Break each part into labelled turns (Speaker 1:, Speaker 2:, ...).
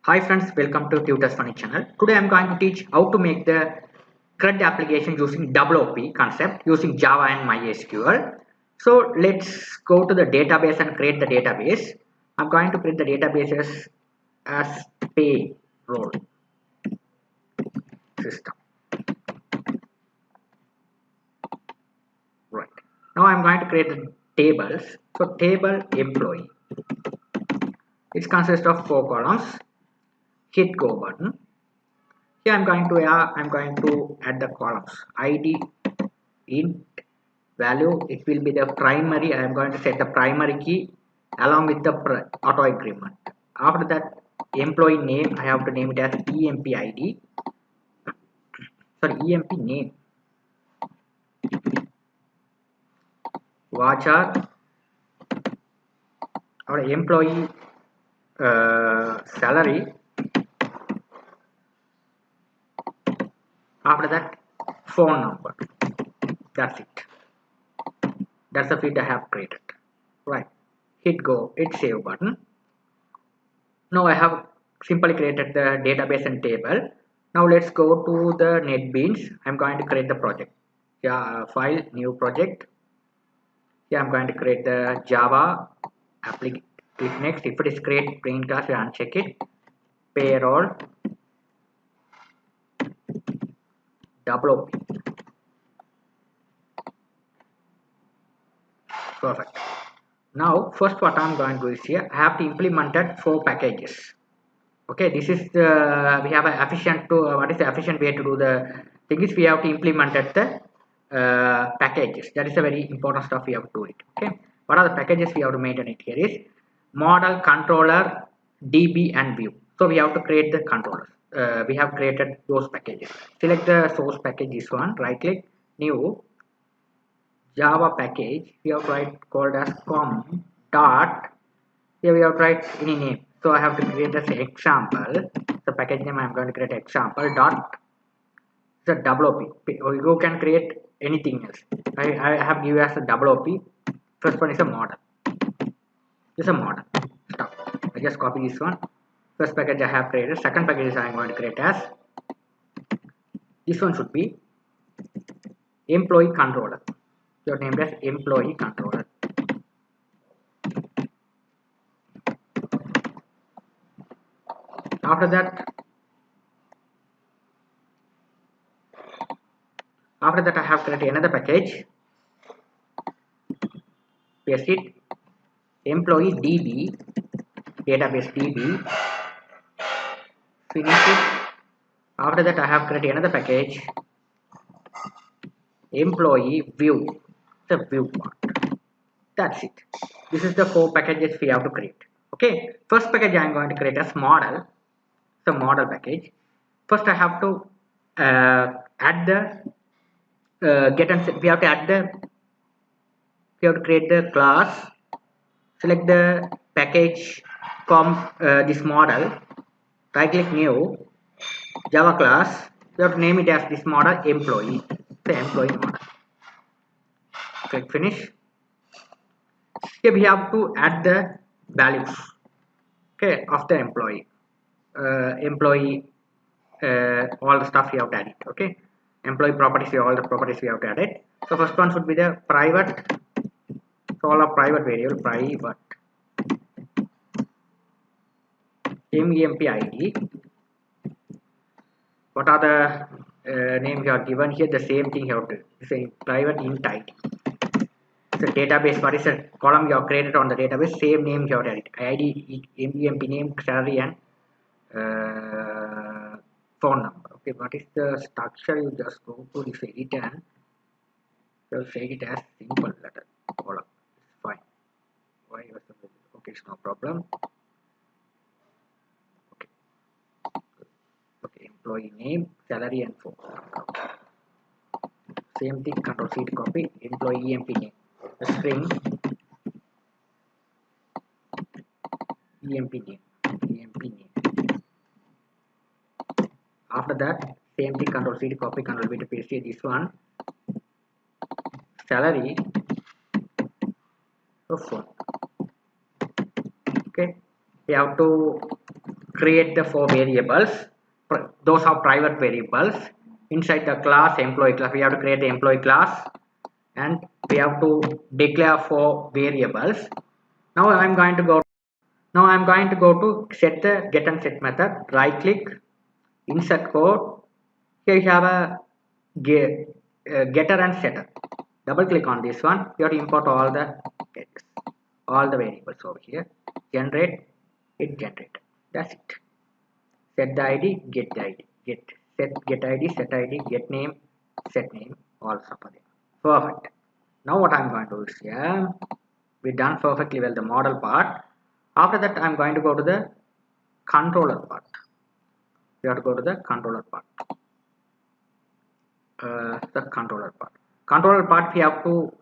Speaker 1: Hi friends, welcome to Tutors Funny channel. Today I am going to teach how to make the CRUD application using WOP concept using Java and MySQL. So let's go to the database and create the database. I'm going to create the database as payroll system. Right. Now I'm going to create the tables. So table employee. It consists of 4 columns. Hit go button. Here I'm going to add the columns ID int value. It will be the primary. I am going to set the primary key along with the auto increment. After that, employee name, I have to name it as emp id. Sorry, emp name. Varchar or employee salary. After that, phone number. That's it. That's the field I have created. Right. Hit go. Hit save button. Now I have simply created the database and table. Now let's go to the NetBeans. I'm going to create the project. Yeah, file, new project. Here I'm going to create the Java application. Click next. If it is create plain class, we uncheck it. Payroll WOP. Perfect. Now first what I'm going to do is here I have to implement that 4 packages. Okay, this is the we have an efficient to what is the efficient way to do the thing is we have to implement the packages. That is a very important stuff we have to do it. Okay, what are the packages we have to maintain it here is model, controller, DB and view. So we have to create the controllers. We have created those packages. Select the source package, this one, right click, new Java package. We have called as com dot. Here we have write any name. So I have to create as example. The package name I am going to create example dot the WOP. Or you can create anything else. I have given as a WOP. First one is a model. This is a model. Stop. I just copy this one. First package I have created. Second package I am going to create as this one should be employee controller. Your name is employee controller. After that I have created another package. Paste it. Employee DB, database DB. Finish it. After that I have created another package. Employee view, the view part. That's it. This is the 4 packages we have to create. Okay. First package I am going to create as model. The model package. First I have to add the get and set. We have to add the we have to create the class. Select the package this model. Right click new Java class. We have to name it as this model employee. The employee model. Click finish. Here we have to add the values, okay, of the employee. All the stuff we have to add it. Okay, employee properties. All the properties we have to add it. So first one should be the private. So all of private variable private. emp id. What are the names you are given here? The same thing you have to say private int id. The database, what is the column you have created on the database, same name you have added. ID, emp name, salary and phone number. Okay, what is the structure? You just go to this edit and you'll say it as simple letter column. It's fine. Why was the okay, it's no problem. Okay. Okay, employee name, salary and phone number. Same thing, control C to copy, employee emp name. The string emp name. After that, same thing, control C to copy, control V to paste here. This one salary of phone. Okay, we have to create the four variables. Those are private variables. Inside the class employee class, we have to create the employee class, and we have to declare four variables. Now I'm going to go. Now I'm going to go to set the get and set method. Right click, insert code. Here you have a getter and setter. Double click on this one. You have to import all the variables over here. Generate it. Generate. That's it. Set the ID. Get the ID. Get ID. Set ID. Get name. Set name. All stuff are there. Perfect. Now what I'm going to do is here. We done perfectly well the model part. After that I'm going to go to the controller part. We have to go to the controller part. Controller part we have to.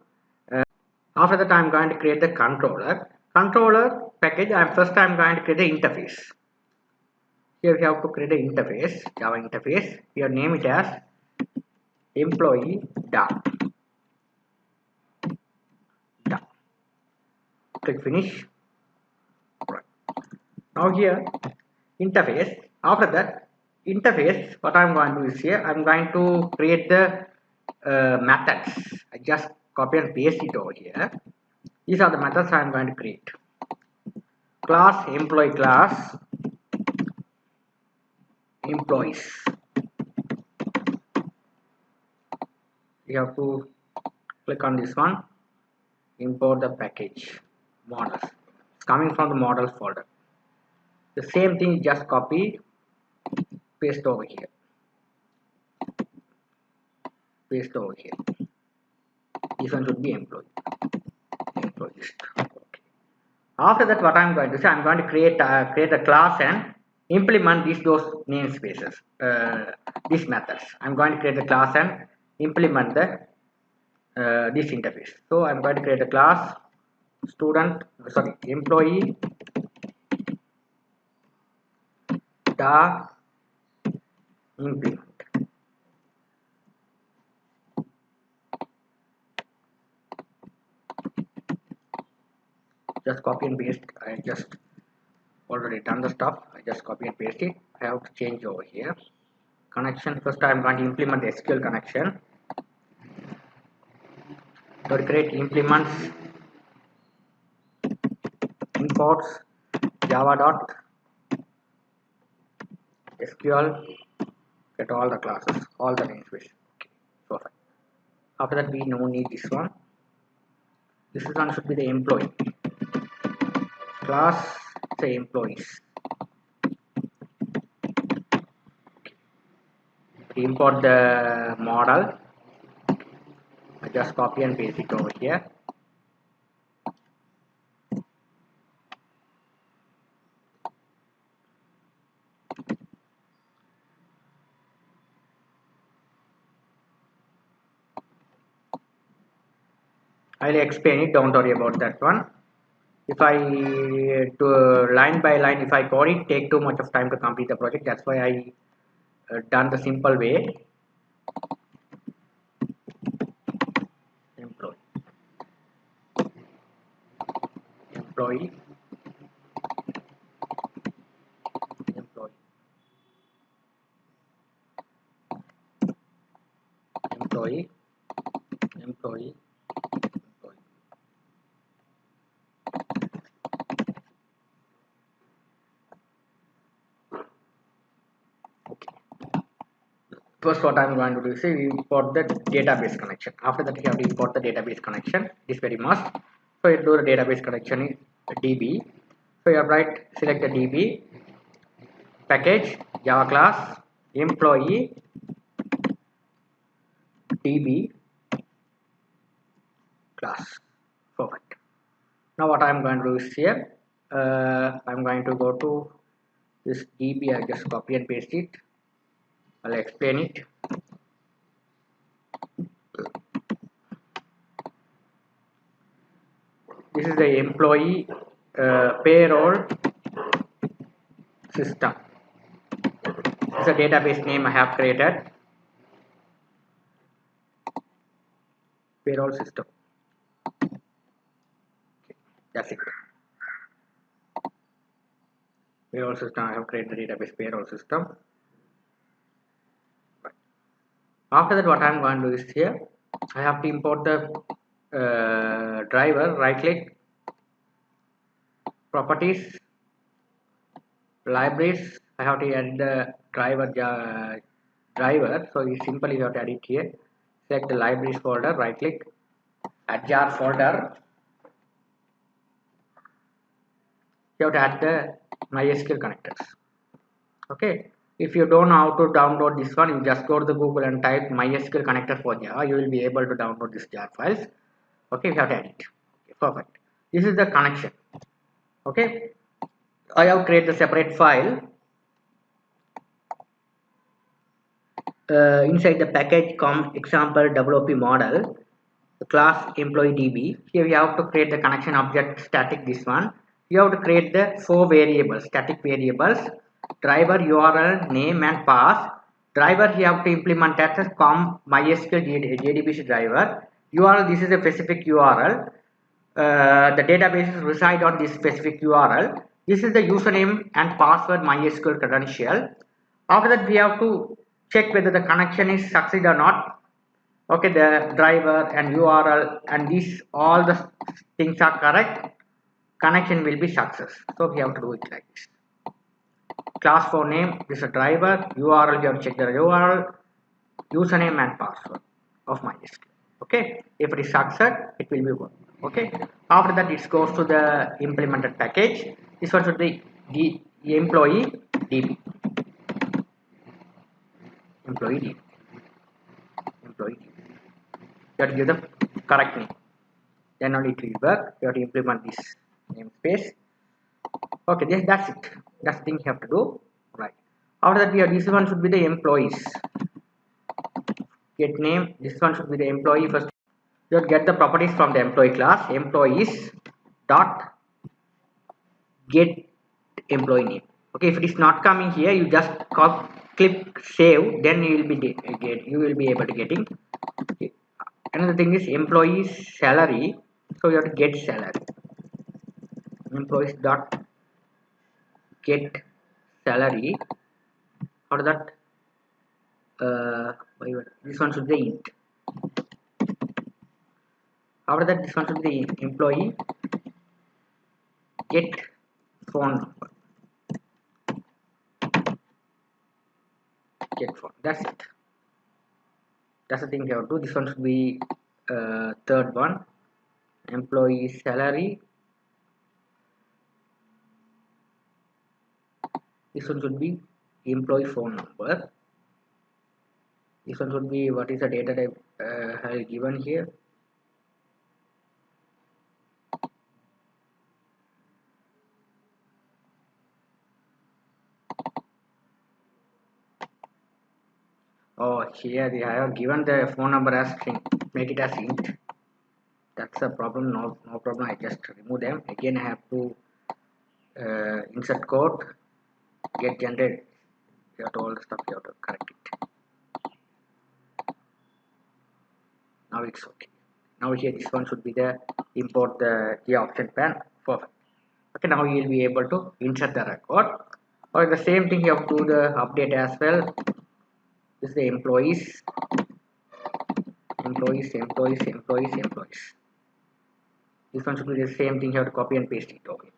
Speaker 1: After that I'm going to create the controller package. First I'm going to create the interface. Here we have to create an interface, Java interface. We have name it as employee dot. Click finish. Right. Now here interface. After that interface, what I'm going to do is here I'm going to create the methods. I just copy and paste it over here. These are the methods I'm going to create. Class employee class employees. You have to click on this one. Import the package models. It's coming from the models folder. The same thing, just copy, paste over here. Paste over here. This one should be employees. Okay. After that, what I'm going to say, I'm going to create a class and implement those namespaces, these methods. I'm going to create the class and implement the this interface. So I'm going to create a class employee da implement. Just copy and paste. I just already done the stuff. I just copy and paste it. I have to change over here. Connection. First I'm going to implement the SQL connection. So to create implements, imports java dot SQL, get all the classes, all the namespace. Okay, perfect. After that we no need this one. This one should be the employee class, say employees. Okay. Import the model. I just copy and paste it over here. I'll explain it, don't worry about that one. If I do line by line, if I code it, take too much of time to complete the project. That's why I done the simple way. Employee employee. Okay. First what I'm going to do is we import the database connection. After that we have to import the database connection. It is very must. So you do the database connection in DB. So you have select the DB package Java class employee DB class. Perfect. Now what I'm going to do is here I'm going to go to this DB. I just copy and paste it. I'll explain it. This is the employee payroll system. This is a database name I have created. Payroll system. Okay, that's it. payroll system. I have created the database payroll system. After that, what I am going to do is here I have to import the driver. Right click, properties, libraries. I have to add the driver. So you simply have to add it here. Select the libraries folder. Right click, add jar folder. You have to add the MySQL connectors. Okay. If you don't know how to download this one, you just go to the Google and type MySQL connector for Java. You will be able to download this jar files. Okay, you have to add it. Okay, perfect. This is the connection. Okay, I have created a separate file. Inside the package com example WP model, the class employee DB. Here we have to create the connection object static. This one you have to create the 4 variables, static variables: driver, URL, name, and pass. Driver you have to implement as a com MySQL JDBC driver. URL, this is a specific URL. The databases reside on this specific URL. This is the username and password MySQL credential. After that, we have to check whether the connection is succeed or not. Okay, the driver and URL and these all the things are correct. Connection will be success. So we have to do it like this. Class for name, this is a driver. URL, you have to check the URL, username and password of MySQL. Okay, if it is success, it will be work. Okay, after that it goes to the implemented package. This one should be the employee DB. Employee DB. Employee DB. You have to give the correct name. Then only it will work. You have to implement this namespace. Okay, that's it. That's the thing you have to do. Right. After that, we have this one should be the employees. Get name. This one should be the employee first. You have to get the properties from the employee class. Employees dot get employee name. Okay, if it is not coming here, you just click save. Then you will be able to getting. Okay. Another thing is employees salary. So you have to get salary. Employees dot get salary. After that, this one should be int. After that, this one should be the employee get phone number. Get phone. That's it. That's the thing you have to do. This one should be third one. Employee salary. This one should be employee phone number. This one should be what is the data type I have given here. Oh, here I have given the phone number as string. Make it as int. That's a problem. No problem. I just remove them. Again, I have to insert code. Get generated. You have to all the stuff. You have to correct it. Now it's okay. Now here this one should be the import the key option pan. Perfect. Okay, now you will be able to insert the record. Or the same thing you have to do the update as well. This is the employees. This one should be the same thing. You have to copy and paste it. Okay.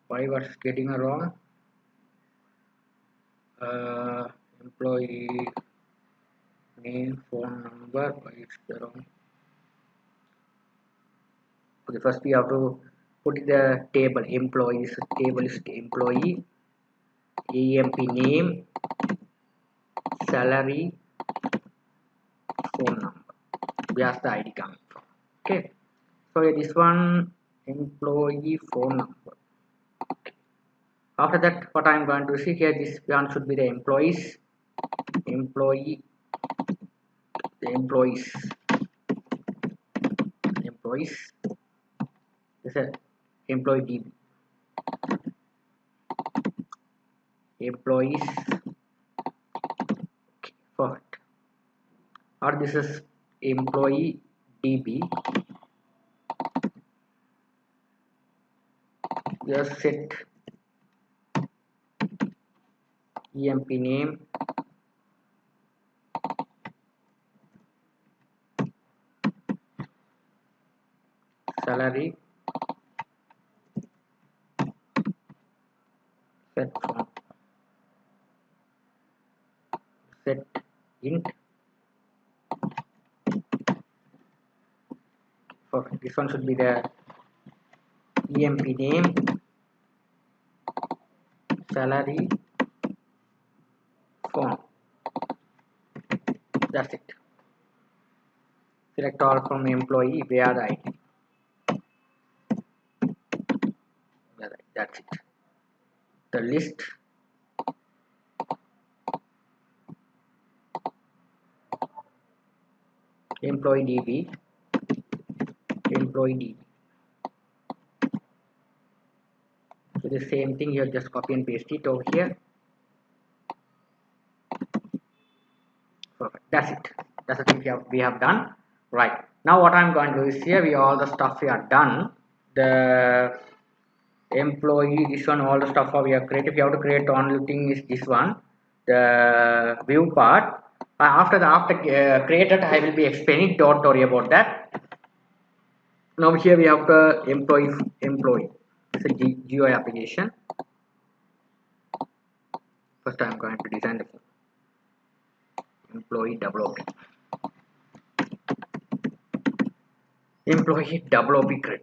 Speaker 1: Why was getting wrong? Employee name, phone number. Why it's wrong? Okay, first we have to put the table employees. Table is employee, EMP name, salary, phone number. Where's the ID coming from? Okay, so this one employee phone number. After that, what I am going to see here, this one should be the employees, employees. This is employee DB, employees, okay, perfect. Or this is employee DB. Just set emp name, salary, set font, set int. Perfect. This one should be the emp name, salary, font. That's it. Select all from employee where the ID. That's it. The list employee DB, employee DB. So the same thing here, just copy and paste it over here. Perfect. That's it. That's the thing we have done. Right. Now what I'm going to do is here all the stuff we are done. The employee, this one, all the stuff we have created. If you have to create only thing is this one, the view part. After created, I will be explaining. Don't worry about that. Now here we have the employee. It's a GUI application. First I'm going to design the employee WOP. Employee WOP grid.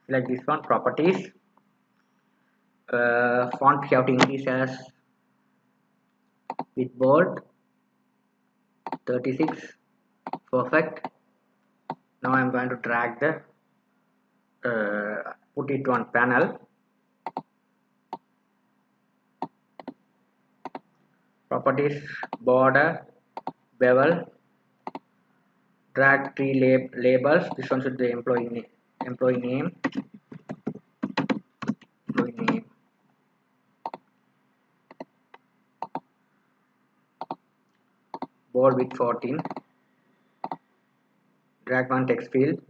Speaker 1: Like this one, properties. Font you have to increase as with bold 36. Perfect. Now I'm going to drag the put it on panel. Properties, border, bevel, drag three labels. This one should be employee name, employee name, bold with 14. Drag one text field.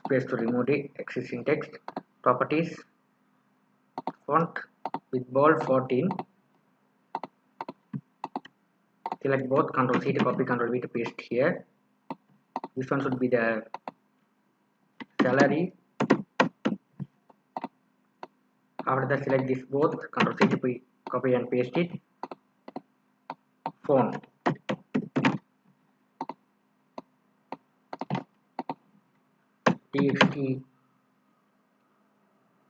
Speaker 1: Space to remove the existing text. Properties, font with bold 14. Select both, Ctrl C to copy, Ctrl V to paste here. This one should be the salary. After that, select this both, Ctrl C to copy and paste it. Font. TXT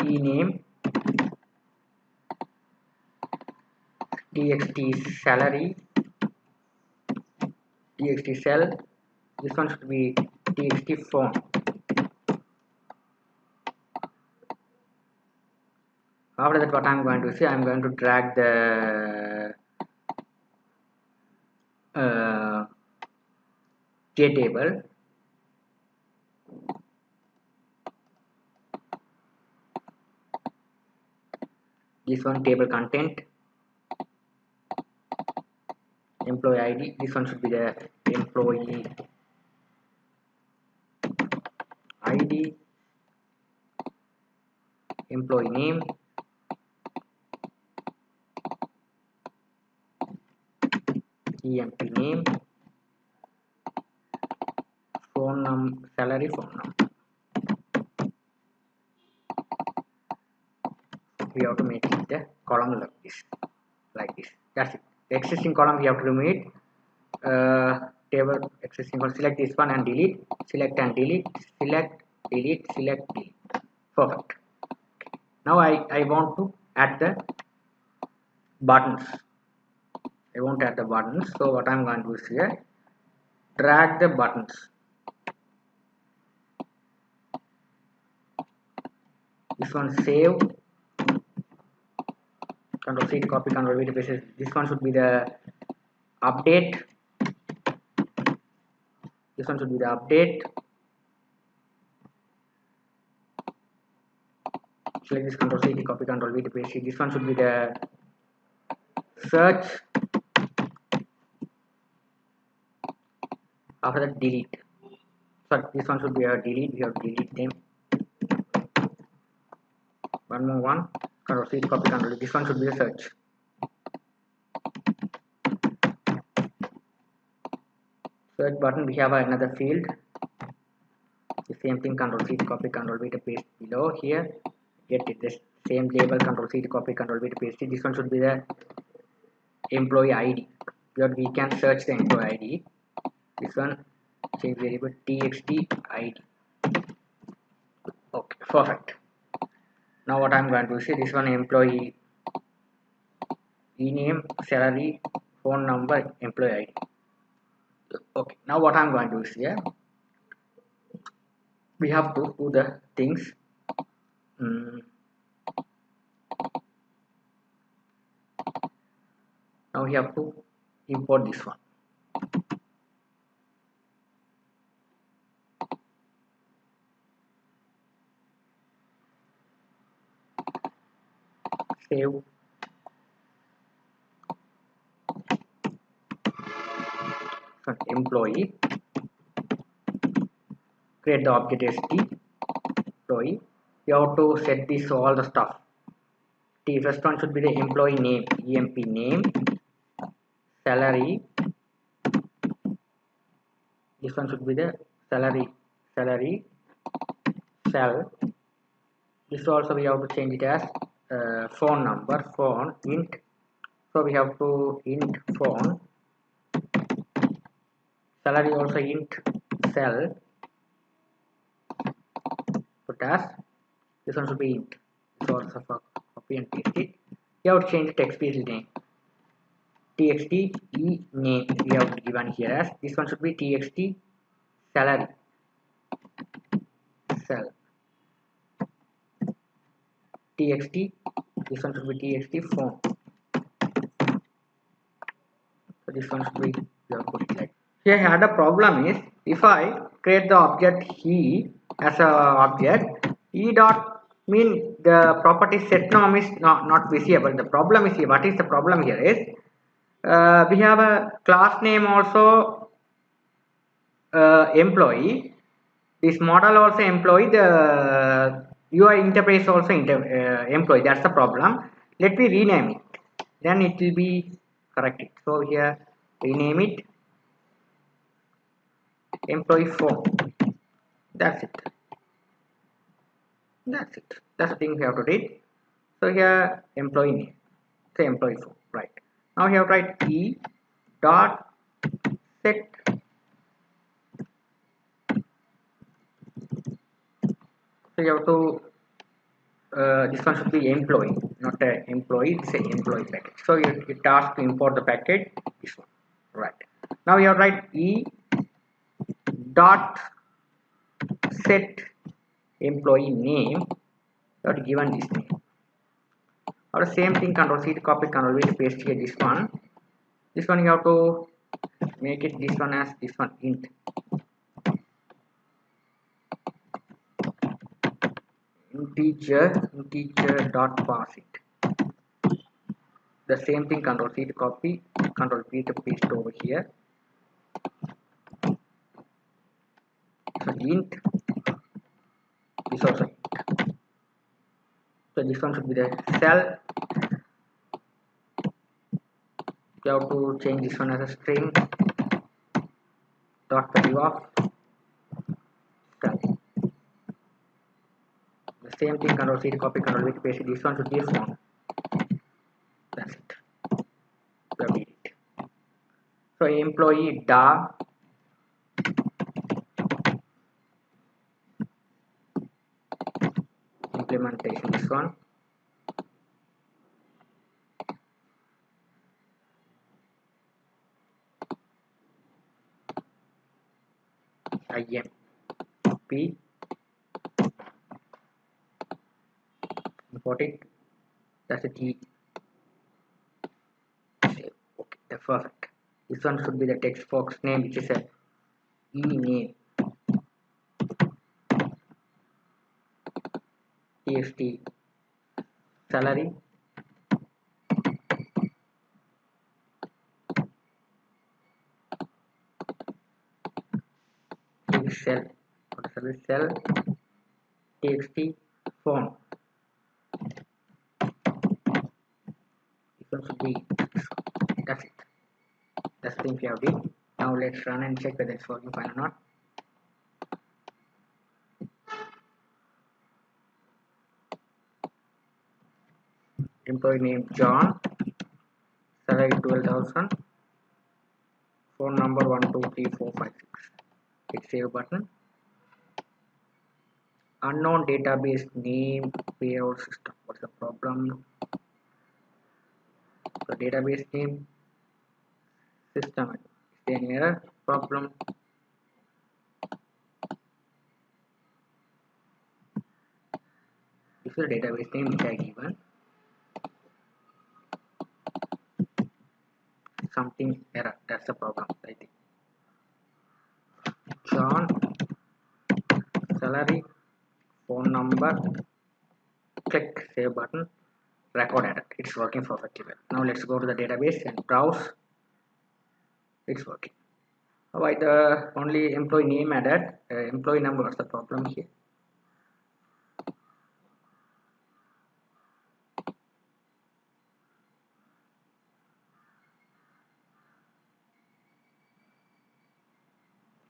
Speaker 1: name, TXT salary, TXT cell. This one should be TXT font. After that, what I'm going to say, I'm going to drag the JTable. This one table content, employee ID. This one should be the employee ID, employee name, emp name, phone number, salary phone number. We have to make it the column like this. That's it. The existing column we have to remove it. Table existing column. Select this one and delete. Select and delete. Select, delete, select, delete. Perfect. Now I want to add the buttons. I want to add the buttons. So what I'm going to do is here, drag the buttons. This one save. Control C to copy, Control V to paste. This one should be the update. This one should be the update. Select this, Control C to copy, Control V to paste. This one should be the search. After that, delete. Sorry, this one should be a delete. We have to delete them. One more one. Control C to copy, Control V. This one should be the search. Search button. We have another field. The same thing. Control C to copy, Control V to paste below here. Get it. This same label. Control C to copy, Control V to paste it. This one should be the employee ID. Because we can search the employee ID. This one change variable txt id. Okay, perfect. Now what I'm going to say, this one employee name, salary, phone number, employee ID. Okay, now what I'm going to do is here, we have to do the things. Now we have to import this one. Save. Employee. Create the object st employee. You have to set this all the stuff. The first one should be the employee name, emp name, salary. This one should be the salary cell. This also we have to change it as phone number, phone int. So we have to int phone. Salary also int cell. Put as this one should be int. So also copy and paste it. You have to change the text field name. Txt e name we have given here as this one should be txt salary cell. Txt, this one should be txt phone. So this one should be, you have put it like. Here I had a problem is if I create the object he as a object, e dot mean the property set norm is not visible. The problem is here. What is the problem here is we have a class name also employee. This model also employee. The UI interface also employee. That's the problem. Let me rename it. Then it will be corrected. So here rename it employee form. That's it. That's it. That's the thing we have to do. So here employee name. Say employee form. Right. Now we have to write e dot set. So you have to this one should be employee, not a employee. It's a employee package. So it asks to import the package. This one. Right. Now you have to write e dot set employee name. You have to given this name. Or the same thing. Control C to copy, Control V to paste here. This one. This one you have to make it this one as this one int. Integer dot pass it. The same thing. Control C to copy, Control V to paste over here. So int. This also int. So this one should be the cell. You have to change this one as a string. Dot value of cell. The same thing. Control C to copy, Control V to paste it. This one should be a phone. That's it. We have did it. So employee da implementation. This one. IMP import it. That's a T perfect. This one should be the text box name, which is a e name txt salary cell cell txt phone. This one should be, that's it. That's the thing we have did. Now let's run and check whether it's working fine or not. Employee name John, salary 12,000, phone number 123456. Hit save button. Unknown database name, payroll system. What's the problem? The database name system. Is there any error? Problem? This is the database name which I given. Something error. That's the problem, I think. John, salary, phone number. Click save button. Record error. It's working perfectly well. Now let's go to the database and browse. It's working. Why the only employee name added? Employee number. What's the problem here?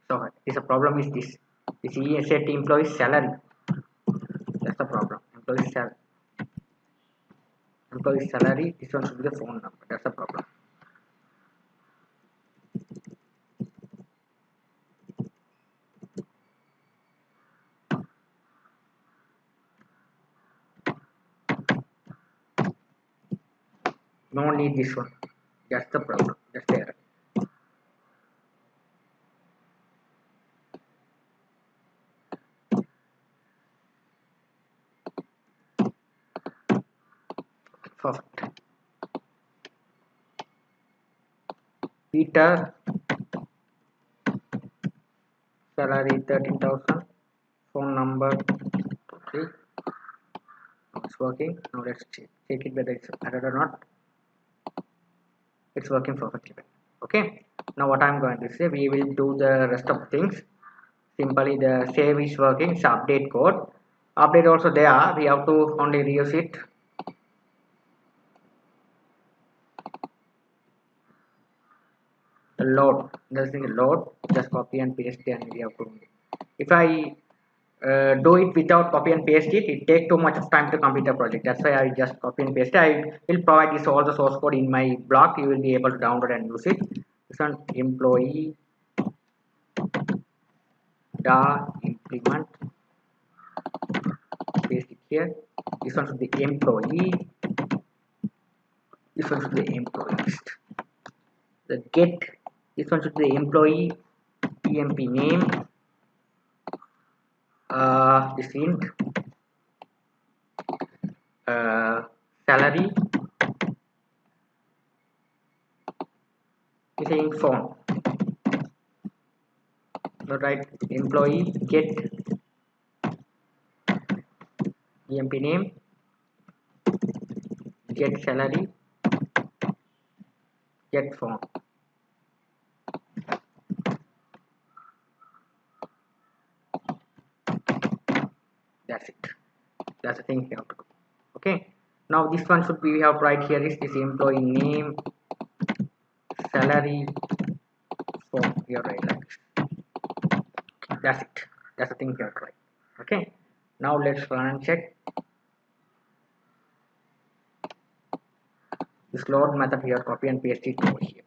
Speaker 1: So this a problem is this. This set employee salary. That's the problem. Employee salary. Employee salary. This one should be the phone number. That's the problem. No need this one. That's the problem. That's the error. Perfect. Peter, salary 13,000, phone number 3. It's working. Now let's check it whether it's added or not. It's working perfectly well. Okay. Now what I'm going to say, we will do the rest of things. Simply the save is working. It's update code. Update also there. We have to only reuse it. Load. There's a load. Just copy and paste and we have to. If I do it without copy and paste it, it takes too much of time to complete the project. That's why I just copy and paste. I will provide this all the source code in my blog. You will be able to download and use it. This one employee implement, paste it here. This one should be employee. This one should be employee list. The get. This one should be employee emp name. This int salary is saying phone. So write employee get emp name, get salary, get phone. That's it. That's the thing you have to do. Okay. Now this one should be, we have right here is this employee name, salary, phone. We are right like this. That's it. That's the thing you have to write. Okay. Now let's run and check. This load method here, copy and paste it over here.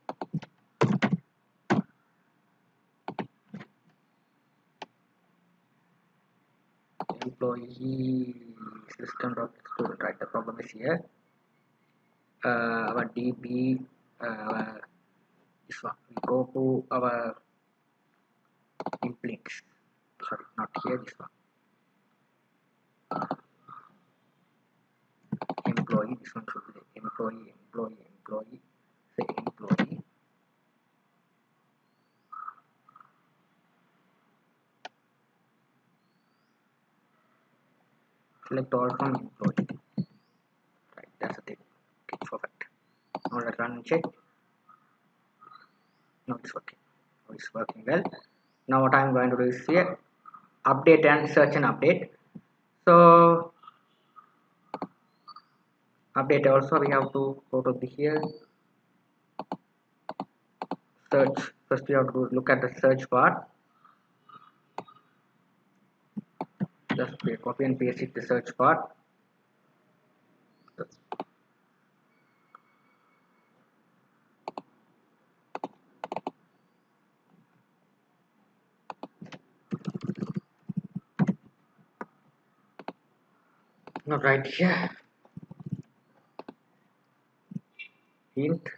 Speaker 1: Employee system.student, right? The problem is here. Our DB, this one. We go to our links. Sorry, not here. This one. Employee. This one should be employee. Say employee. select all from employee. Right, that's the thing. Okay, perfect. Now let's run and check. No, it's working. Oh, it's working well. Now what I'm going to do is here update and search and update. So update also we have to go to the here search. First we have to look at the search part. Just copy and paste it the search part. Now right here int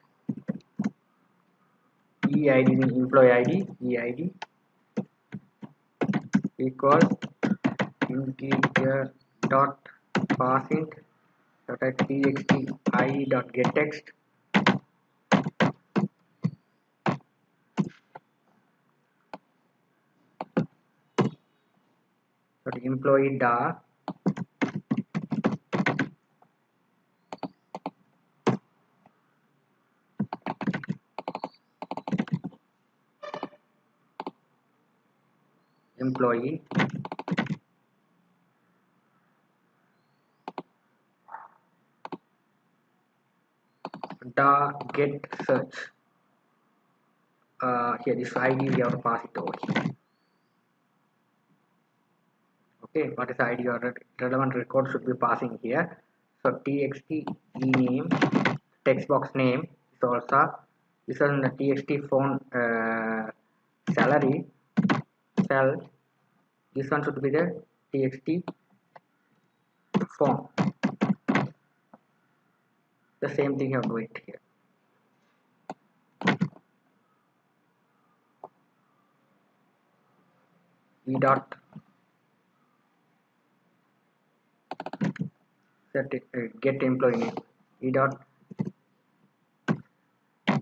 Speaker 1: EID employee ID EID equals integer dot parseInt dot txt id dot get text dot employee da employee da get search. Here this ID we have to pass it over here. Okay, what is the ID or relevant record should be passing here. So txt ename text box name is also this is the txt phone salary cell. This one should be the txt phone. The same thing you have to do it here. E dot set it, get employee name. E dot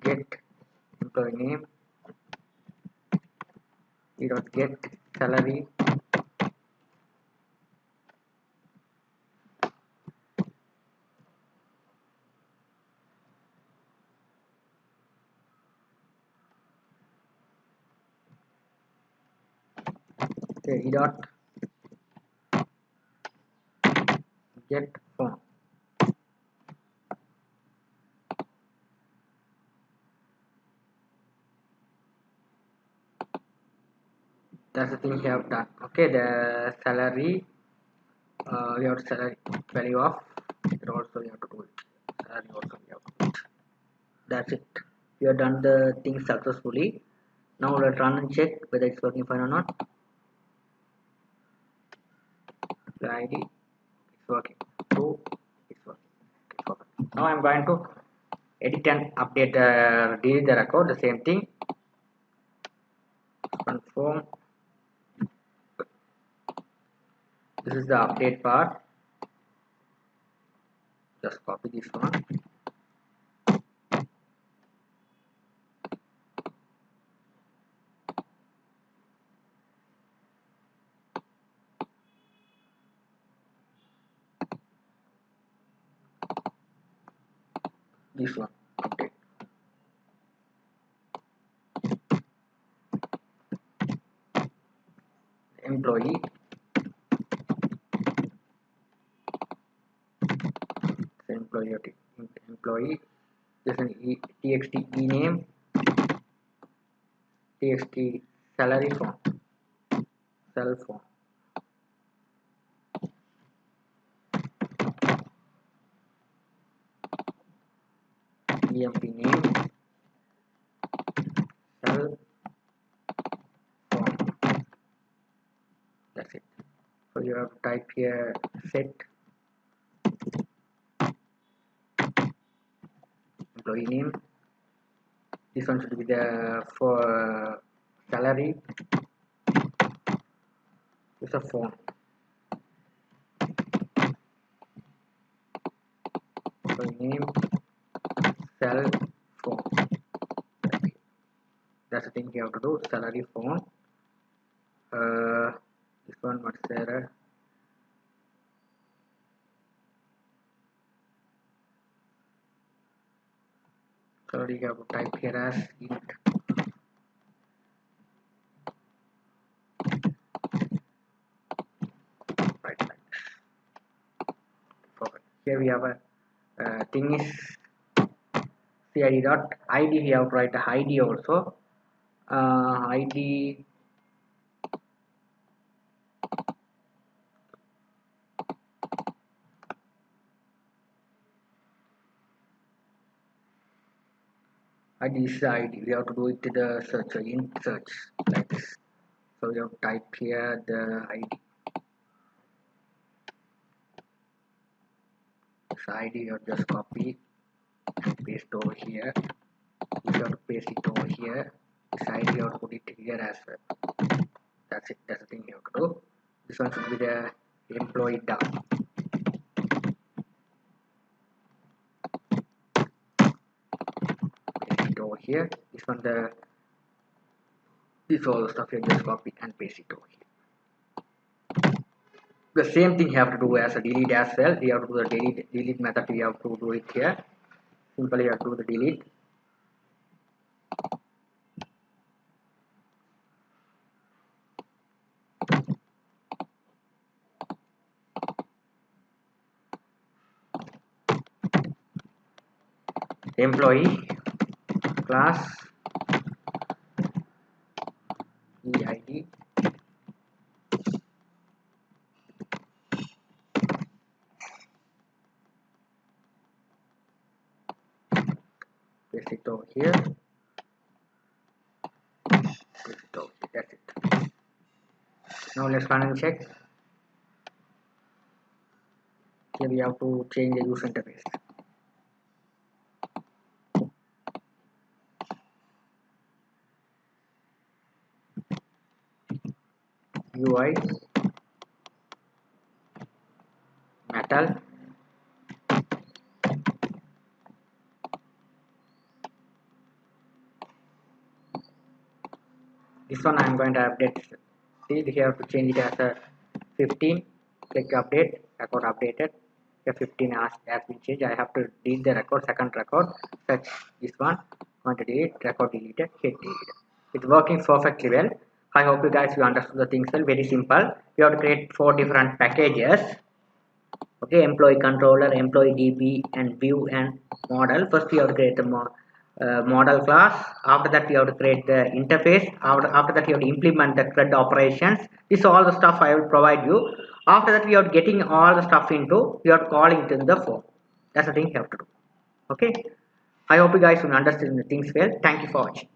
Speaker 1: get employee name. E dot get salary. Okay, E dot get phone. That's the thing we have done. Okay, the salary we have salary value of it also we have to do it. Salary also we have to do it. That's it. We have done the thing successfully. Now let's run and check whether it's working fine or not. The ID it's working. True, it's working. Okay, perfect. Now I'm going to edit and update delete the record. The same thing. Confirm. This is the update part. Just copy this one. This one update. Employee employee this is txt ename txt salary form cell form emp name cell form. That's it. So you have to type here set employee name. This one should be the for salary. It's a form. Employee name cell form. That's the thing you have to do. Salary form. This one what's there? So you have to type here as int. Right, like this. Perfect. Here we have a thing is cid dot id. We have to write the id also. Id id is the id. We have to do it to the search, so int search like this. So we have to type here the id. This id you have just copy and paste over here. You have to paste it over here. This id you have to put it here as well. That's it. That's the thing you have to do. This one should be the employee down. Paste it over here. This one this all the stuff you just copy and paste it over here. The same thing you have to do as a delete as well. You have to do the delete method. You have to do it here. Simply you have to do the delete. Employee class eid paste it over here. Paste it over here. That's it. Now let's run and check. Here we have to change the user interface. UI metal this one I am going to update. See, we have to change it as a 15. Click update. Record updated. Here 15 has been changed. I have to delete the record, second record. Search this one. Want to delete, record deleted, hit delete. It's working perfectly well. I hope you guys understood the things well. Very simple. You have to create 4 different packages. Okay, employee controller, employee DB, and view and model. First, we have to create the model class. After that, we have to create the interface. After that, you have to implement the CRUD operations. This is all the stuff I will provide you. After that, we are getting all the stuff into. We are calling it in the form. That's the thing you have to do. Okay. I hope you guys will understand the things well. Thank you for watching.